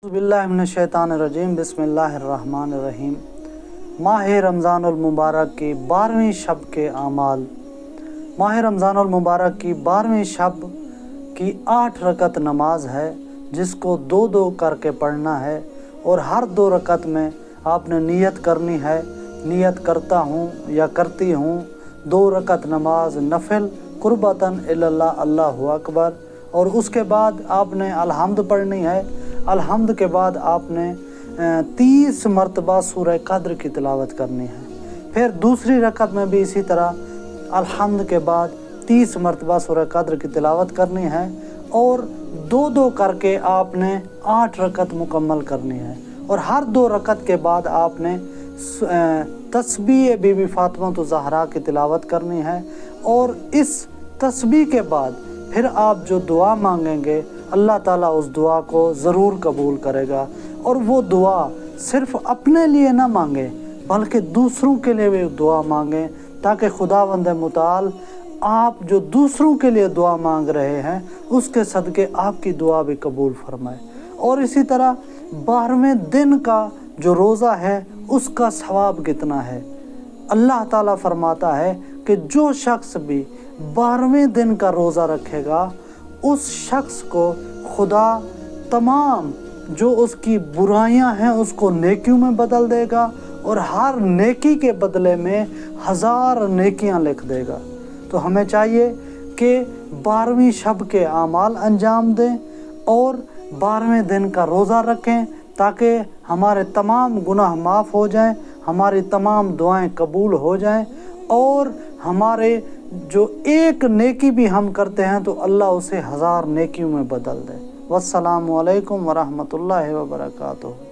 बिस्मिल्लाहिर्रहमानिर्रहीम बिस्मिल्लाहिर्रहमानिर्रहीम। माह रमज़ानुल मुबारक की 12वीं शब के आमाल। माह रमज़ानुल मुबारक की 12वीं शब की 8 रकत नमाज है, जिसको दो दो करके पढ़ना है और हर 2 रकत में आपने नियत करनी है। नियत करता हूँ या करती हूँ 2 रकत नमाज नफिल कुर्बतन इल्लल्लाह अल्लाहु अकबर। और उसके बाद आपने अलहम्द पढ़नी है। अलहम्द के बाद आपने 30 मरतबा सूरह कद्र की तिलावत करनी है। फिर दूसरी रकत में भी इसी तरह अलहम्द के बाद 30 मरतबा सूरह कद्र की तिलावत करनी है और 2-2 करके आपने 8 रकत मुकम्मल करनी है। और हर 2 रकत के बाद आपने तस्बीह बीबी फातिमा तो ज़हरा की तिलावत करनी है। और इस तस्बीह के बाद फिर आप जो दुआ मांगेंगे अल्लाह ताला उस दुआ को ज़रूर कबूल करेगा। और वो दुआ सिर्फ़ अपने लिए ना मांगे बल्कि दूसरों के लिए भी दुआ मांगें, ताकि खुदावंद मुताल आप जो दूसरों के लिए दुआ मांग रहे हैं उसके सदक़े आपकी दुआ भी कबूल फरमाए। और इसी तरह 12वें दिन का जो रोज़ा है उसका सवाब कितना है। अल्लाह ताला फरमाता है कि जो शख्स भी 12वें दिन का रोज़ा रखेगा उस शख्स को खुदा तमाम जो उसकी बुराइयां हैं उसको नेकियों में बदल देगा और हर नेकी के बदले में 1000 नेकियां लिख देगा। तो हमें चाहिए कि 12वीं शब के आमाल अंजाम दें और 12वें दिन का रोज़ा रखें, ताकि हमारे तमाम गुनाह माफ़ हो जाएं, हमारी तमाम दुआएं कबूल हो जाएं और हमारे जो एक नेकी भी हम करते हैं तो अल्लाह उसे 1000 नेकियों में बदल दे। वस्सलामु अलैकुम वरहमतुल्लाहि वबरकातुहू।